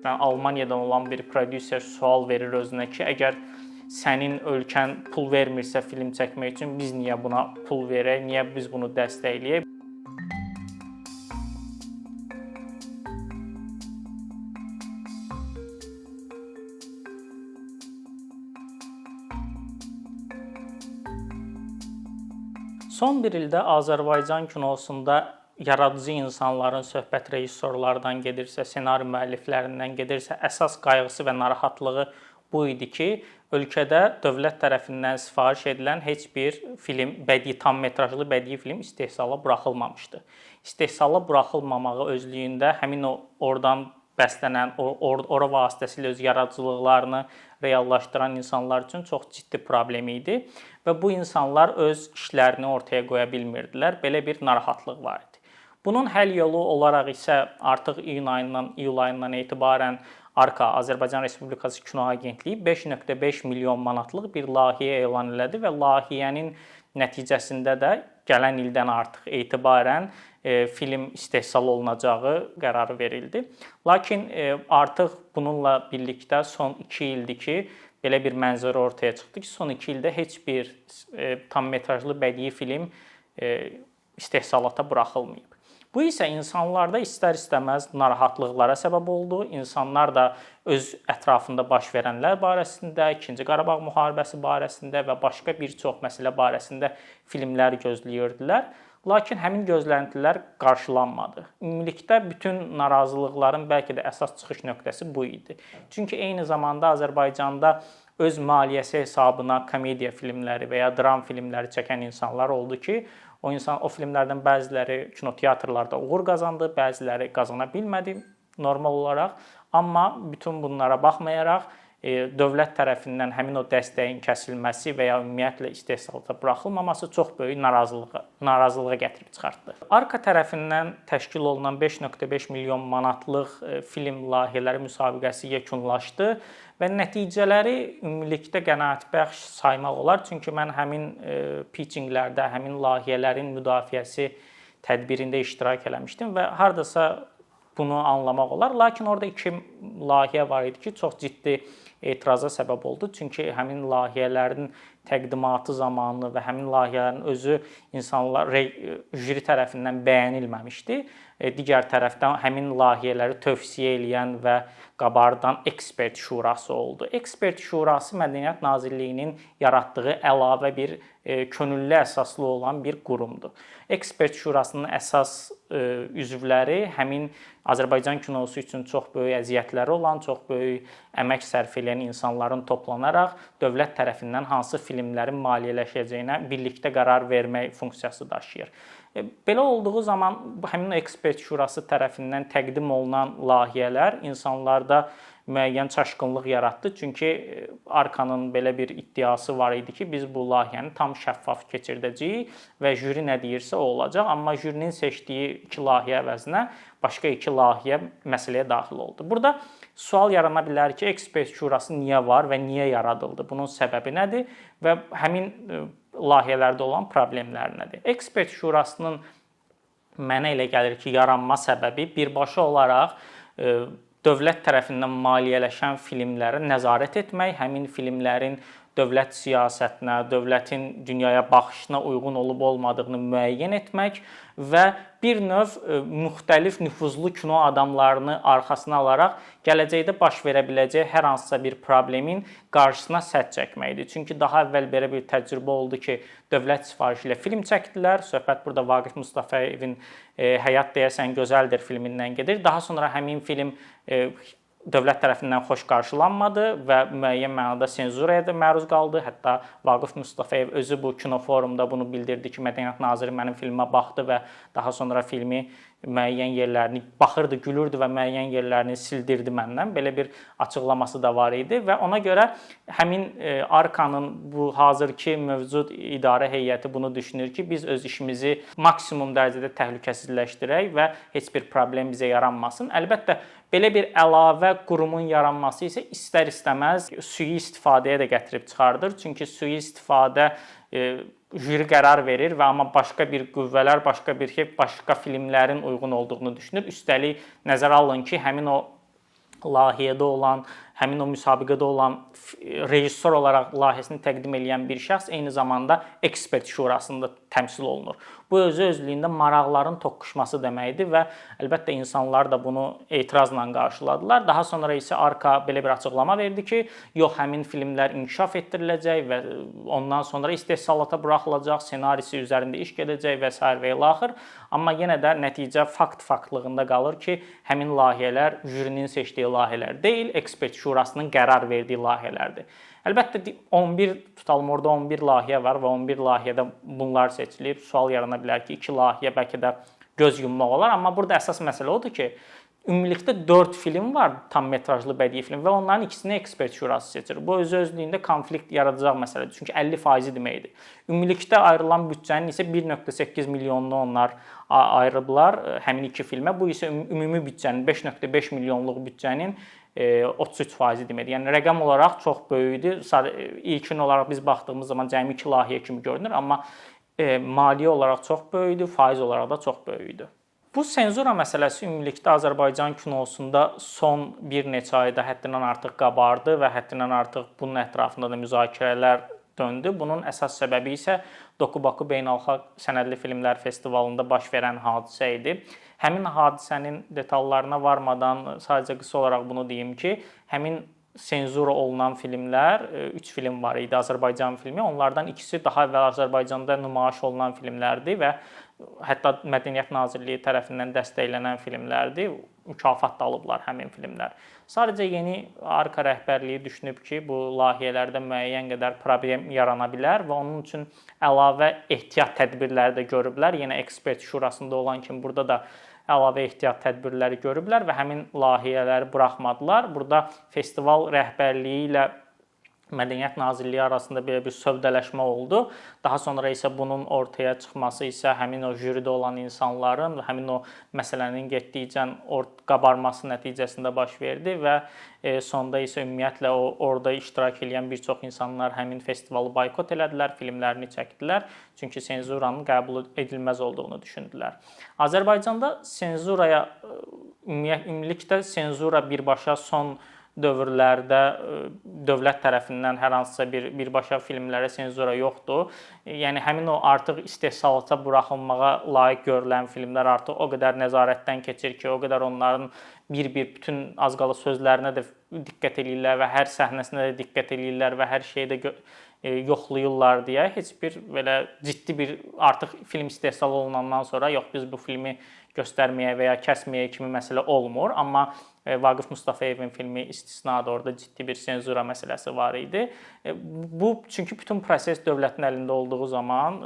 Almaniyadan olan bir prodüser sual verir özünə ki, əgər sənin ölkən pul vermirsə film çəkmək üçün biz niyə buna pul verək, niyə biz bunu dəstəkləyək? Son bir ildə Azərbaycan kinosunda yaradıcı insanların söhbət rejissorlardan gedirsə, ssenari müəlliflərindən gedirsə, əsas qayğısı və narahatlığı bu idi ki, ölkədə dövlət tərəfindən sifariş edilən heç bir film, tam metrajlı bədii film istehsala buraxılmamışdı. İstehsala buraxılmamağı özlüyündə həmin oradan bəslənən, ora vasitəsilə öz yaradıcılıqlarını reallaşdıran insanlar üçün çox ciddi problem idi və bu insanlar öz işlərini ortaya qoya bilmirdilər. Belə bir narahatlıq var idi. Bunun həll yolu olaraq isə artıq iyul ayından etibarən ARKA, Azərbaycan Respublikası Kino Agentliyi 5.5 milyon manatlıq bir layihə elan elədi və layihənin nəticəsində də gələn ildən artıq etibarən film istehsal olunacağı qərarı verildi. Lakin artıq bununla birlikdə son 2 ildir ki, belə bir mənzərə ortaya çıxdı ki, son 2 ildə heç bir tam metrajlı bədii film istehsalata buraxılmayıb. Bu isə insanlarda istər-istəməz narahatlıqlara səbəb oldu. İnsanlar da öz ətrafında baş verənlər barəsində, 2-ci Qarabağ müharibəsi barəsində və başqa bir çox məsələ barəsində filmlər gözləyirdilər. Lakin həmin gözləntilər qarşılanmadı. Ümumilikdə bütün narazılıqların bəlkə də əsas çıxış nöqtəsi bu idi. Çünki eyni zamanda Azərbaycanda öz maliyyəsi hesabına komediya filmləri və ya dram filmləri çəkən insanlar oldu ki, o filmlərdən bəziləri kinoteatrlarda uğur qazandı, bəziləri qazana bilmədi normal olaraq. Amma bütün bunlara baxmayaraq dövlət tərəfindən həmin o dəstəyin kəsilməsi və ya ümumiyyətlə istehsalata buraxılmaması çox böyük narazılığa gətirib çıxartdı. ARKA tərəfindən təşkil olunan 5.5 milyon manatlıq film layihələri müsabiqəsi yekunlaşdı və nəticələri ümumilikdə qənaətbəxş saymaq olar. Çünki mən həmin pitchinglərdə, həmin layihələrin müdafiəsi tədbirində iştirak eləmişdim və hardasa bunu anlamaq olar. Lakin orada 2 layihə var idi ki, çox ciddi etiraza səbəb oldu. Çünki həmin layihələrin təqdimatı zamanı və həmin layihələrin özü insanlar jüri tərəfindən bəyənilməmişdi. Digər tərəfdən həmin layihələri tövsiyə edən və qabardan ekspert şurası oldu. Ekspert şurası Mədəniyyət Nazirliyinin yaratdığı əlavə bir könüllü əsaslı olan bir qurumdur. Ekspert şurasının əsas üzvləri həmin Azərbaycan kinosu üçün çox böyük əziyyətləri olan, çox böyük əmək sərf edən insanların toplanaraq dövlət tərəfindən hansı filmlərin maliyyələşəcəyinə birlikdə qərar vermək funksiyası daşıyır. Belə olduğu zaman həmin ekspert şurası tərəfindən təqdim olunan layihələr insanlarda müəyyən çaşqınlıq yaratdı. Çünki ARKA-nın belə bir iddiası var idi ki, biz bu layihəni tam şəffaf keçirdəcəyik və jüri nə deyirsə o olacaq. Amma jürinin seçdiyi 2 layihə əvəzinə başqa 2 layihə məsələyə daxil oldu. Burada sual yarana bilər ki, ekspert şurası niyə var və niyə yaradıldı? Bunun səbəbi nədir və həmin layihələrdə olan problemlər nədir? Ekspert şurasının mənə elə gəlir ki, yaranma səbəbi birbaşa olaraq dövlət tərəfindən maliyyələşən filmlərə nəzarət etmək, həmin filmlərin dövlət siyasətinə, dövlətin dünyaya baxışına uyğun olub-olmadığını müəyyən etmək və bir növ müxtəlif nüfuzlu kino adamlarını arxasına alaraq gələcəkdə baş verə biləcək hər hansısa bir problemin qarşısına sədd çəkməkdir. Çünki daha əvvəl belə bir təcrübə oldu ki, dövlət sifarişi ilə film çəkdilər. Söhbət burada Vaqif Mustafayevin Həyat deyəsən gözəldir filmindən gedir. Daha sonra həmin film dövlət tərəfindən xoş qarşılanmadı və müəyyən mənada senzuraya da məruz qaldı. Hətta Vaqif Mustafayev özü bu kinoforumda bunu bildirdi ki, Mədəniyyət naziri mənim filmə baxdı və daha sonra filmi müəyyən yerlərini baxırdı, gülürdü və müəyyən yerlərini sildirdi məndən. Belə bir açıqlaması da var idi və ona görə həmin ARKA-nın bu hazırki mövcud idarə heyəti bunu düşünür ki, biz öz işimizi maksimum dərəcədə təhlükəsizləşdirək və heç bir problem bizə yaranmasın. Əlbəttə, belə bir əlavə qurumun yaranması isə istər-istəməz sui-istifadəyə də gətirib çıxardır. Çünki sui-istifadə jüri qərar verir və amma başqa bir qüvvələr, başqa filmlərin uyğun olduğunu düşünür. Üstəlik nəzərə alın ki, həmin o layihədə olan, həmin o müsabiqədə olan rejissor olaraq layihəsini təqdim edən bir şəxs eyni zamanda ekspert şurasında təmsil olunur. Bu özü-özlüyündə maraqların toqquşması deməkdir və əlbəttə insanlar da bunu etirazla qarşıladılar. Daha sonra isə Arka belə bir açıqlama verdi ki, yox, həmin filmlər inkişaf etdiriləcək və ondan sonra istehsalata buraxılacaq, ssenarisi üzərində iş gedəcək və s. və ilaxır. Amma yenə də nəticə faktlığında qalır ki, həmin layihələr jürinin seçdiyi layihələr deyil, ekspert şurasının qərar verdiyi layihələrdir. Əlbəttə 11 tutalım, orada 11 layihə var və 11 layihədə bunlar seçilib. Sual yarana bilər ki, 2 layihə bəlkə də göz yummaq olar, amma burada əsas məsələ odur ki, ümumilikdə 4 film var, tam metrajlı bədii film və onların ikisini ekspert şurası seçir. Bu özü-özlüyündə konflikt yaradacaq məsələdir. Çünki 50% deməkdir. Ümumilikdə ayrılan büdcənin isə 1.8 milyonunu onlar ayırıblar həmin iki filmə. Bu isə ümumi büdcənin 5.5 milyonluq büdcənin 33% deməkdir. Yəni rəqəm olaraq çox böyükdür. İlkin olaraq biz baxdığımız zaman cəmi 2 layihə kimi görünür, amma maliyyə olaraq çox böyükdür, faiz olaraq da çox böyükdür. Bu senzura məsələsi ümumilikdə Azərbaycan kinosunda son bir neçə ayda həddindən artıq qabardı və həddindən artıq bunun ətrafında da müzakirələr döndü. Bunun əsas səbəbi isə Dokubaku Beynəlxalq Sənədli Filmlər Festivalında baş verən hadisə idi. Həmin hadisənin detallarına varmadan sadəcə qısa olaraq bunu deyim ki, həmin senzura olunan filmlər, 3 film var idi, Azərbaycan filmi. Onlardan ikisi daha əvvəl Azərbaycanda nümayiş olunan filmlərdir və hətta Mədəniyyət Nazirliyi tərəfindən dəstəklənən filmlərdir. Mükafat da alıblar həmin filmlər. Sadəcə yeni Arka rəhbərliyi düşünüb ki, bu layihələrdə müəyyən qədər problem yarana bilər və onun üçün əlavə ehtiyat tədbirləri də görüblər. Yenə ekspert şurasında olan kimi burada da əlavə ehtiyat tədbirləri görüblər və həmin layihələri buraxmadılar. Burada festival rəhbərliyi ilə Mədəniyyət Nazirliyi arasında belə bir sövdələşmə oldu. Daha sonra isə bunun ortaya çıxması isə həmin o jüridə olan insanların və həmin o məsələnin getdikcə qabarması nəticəsində baş verdi və sonda isə ümumiyyətlə orada iştirak edən bir çox insanlar həmin festivalı boykot elədilər, filmlərini çəkdilər. Çünki senzuranın qəbul edilməz olduğunu düşündülər. Azərbaycanda senzuraya ümumilikdə senzura birbaşa son dövrlərdə dövlət tərəfindən hər hansısa birbaşa filmlərə senzura yoxdur. Yəni həmin o artıq istehsalata buraxılmağa layiq görülən filmlər artıq o qədər nəzarətdən keçir ki, o qədər onların bir-bir bütün az qala sözlərinə də diqqət eləyirlər və hər səhnəsinə də diqqət eləyirlər və hər şeyi də yoxlayırlar deyə heç bir belə ciddi bir artıq film istehsal olunandan sonra yox biz bu filmi göstərməyə və ya kəsməyə kimi məsələ olmur, amma Vaqif Mustafayevin filmi istisnadır, orada ciddi bir senzura məsələsi var idi. Bu çünki bütün proses dövlətin əlində olduğu zaman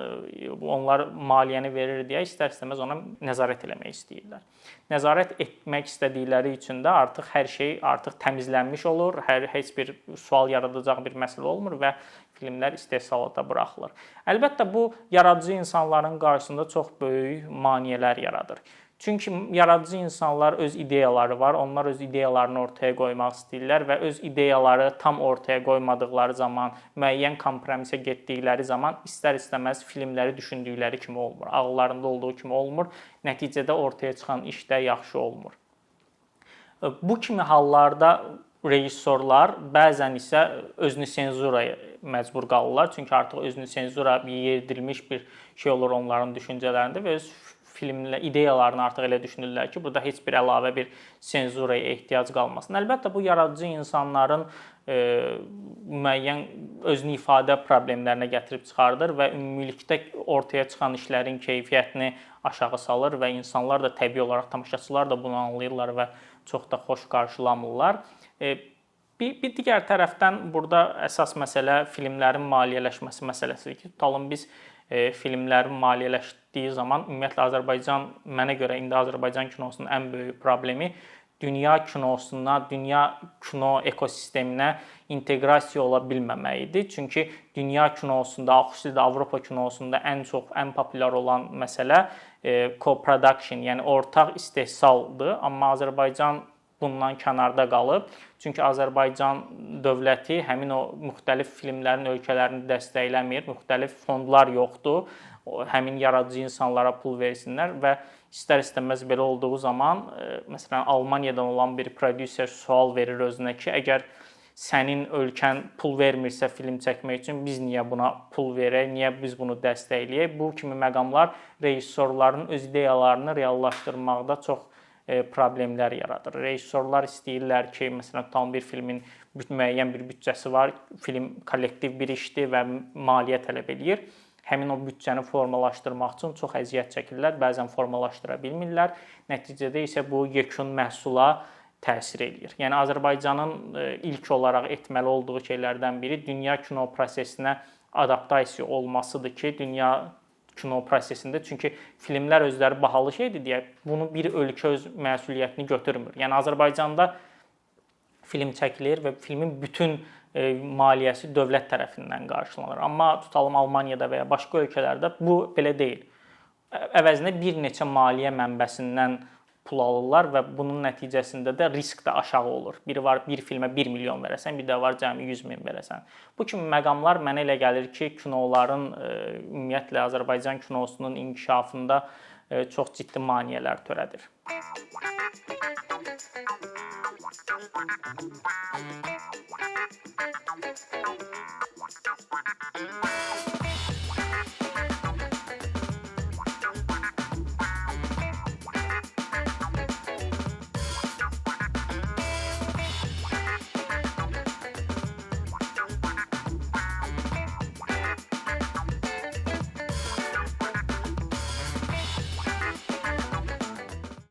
onlar maliyyəni verir deyə istər-istəməz ona nəzarət eləmək istəyirlər. Nəzarət etmək istədikləri üçün də artıq hər şey artıq təmizlənmiş olur, heç bir sual yaradacaq bir məsələ olmur və filmlər istehsalata buraxılır. Əlbəttə bu yaradıcı insanların qarşısında çox böyük maneələr yaradır. Çünki yaradıcı insanlar öz ideyaları var, onlar öz ideyalarını ortaya qoymaq istəyirlər və öz ideyaları tam ortaya qoymadıqları zaman, müəyyən kompromisə getdikləri zaman istər-istəməz filmləri düşündükləri kimi olmur, ağıllarında olduğu kimi olmur, nəticədə ortaya çıxan iş də yaxşı olmur. Bu kimi hallarda rejissorlar bəzən isə özünü senzuraya məcbur qalırlar, çünki artıq özünü senzura yedirilmiş bir şey olur onların düşüncələrində və öz filmlə ideyalarını artıq elə düşünürlər ki, burada heç bir əlavə bir senzuraya ehtiyac qalmasın. Əlbəttə bu yaradıcı insanların müəyyən özünü ifadə problemlərinə gətirib çıxardır və ümumilikdə ortaya çıxan işlərin keyfiyyətini aşağı salır və insanlar da təbii olaraq tamaşaçılar da bunu anlayırlar və çox da xoş qarşılamırlar. Bir digər tərəfdən burada əsas məsələ filmlərin maliyyələşməsi məsələsidir ki, tutalım biz filmlərin maliyyələşdiyi zaman ümumiyyətlə Azərbaycan, mənə görə indi Azərbaycan kinosunun ən böyük problemi dünya kinosuna, dünya kino ekosisteminə inteqrasiya ola bilməməyidir. Çünki dünya kinosunda, xüsusilə Avropa kinosunda ən populyar olan məsələ co-production, yəni ortaq istehsaldır, amma Azərbaycan bundan kənarda qalıb. Çünki Azərbaycan dövləti həmin o müxtəlif filmlərin ölkələrini dəstəkləmir, müxtəlif fondlar yoxdur. həmin yaradıcı insanlara pul versinlər və istər-istəməz belə olduğu zaman, məsələn, Almaniyadan olan bir prodüser sual verir özünə ki, əgər sənin ölkən pul vermirsə film çəkmək üçün biz niyə buna pul verək, niyə biz bunu dəstəkləyək? Bu kimi məqamlar rejissorların öz ideyalarını reallaşdırmaqda çox problemlər yaradır. Rejissorlar istəyirlər ki, məsələn, tam bir filmin müəyyən bir büdcəsi var, film kollektiv bir işdir və maliyyə tələb eləyir. Həmin o büdcəni formalaşdırmaq üçün çox əziyyət çəkirlər, bəzən formalaşdıra bilmirlər. Nəticədə isə bu yekun məhsula təsir eləyir. Yəni Azərbaycanın ilk olaraq etməli olduğu şeylərdən biri dünya kino prosesinə adaptasiya olmasıdır ki, dünya kino prosesində, çünki filmlər özləri bahalı şeydir deyə bunu bir ölkə öz məsuliyyətini götürmür. Yəni Azərbaycanda film çəkilir və filmin bütün maliyyəsi dövlət tərəfindən qarşılanır. Amma tutalım Almaniyada və ya başqa ölkələrdə bu belə deyil. Əvəzinə bir neçə maliyyə mənbəsindən pul alırlar və bunun nəticəsində də risk də aşağı olur. Biri var, bir filmə 1 milyon verəsən, bir də var cəmi 100 min verəsən. Bu kimi məqamlar mənə elə gəlir ki, kinoların ümumiyyətlə Azərbaycan kinosunun inkişafında çox ciddi maneələr törədir.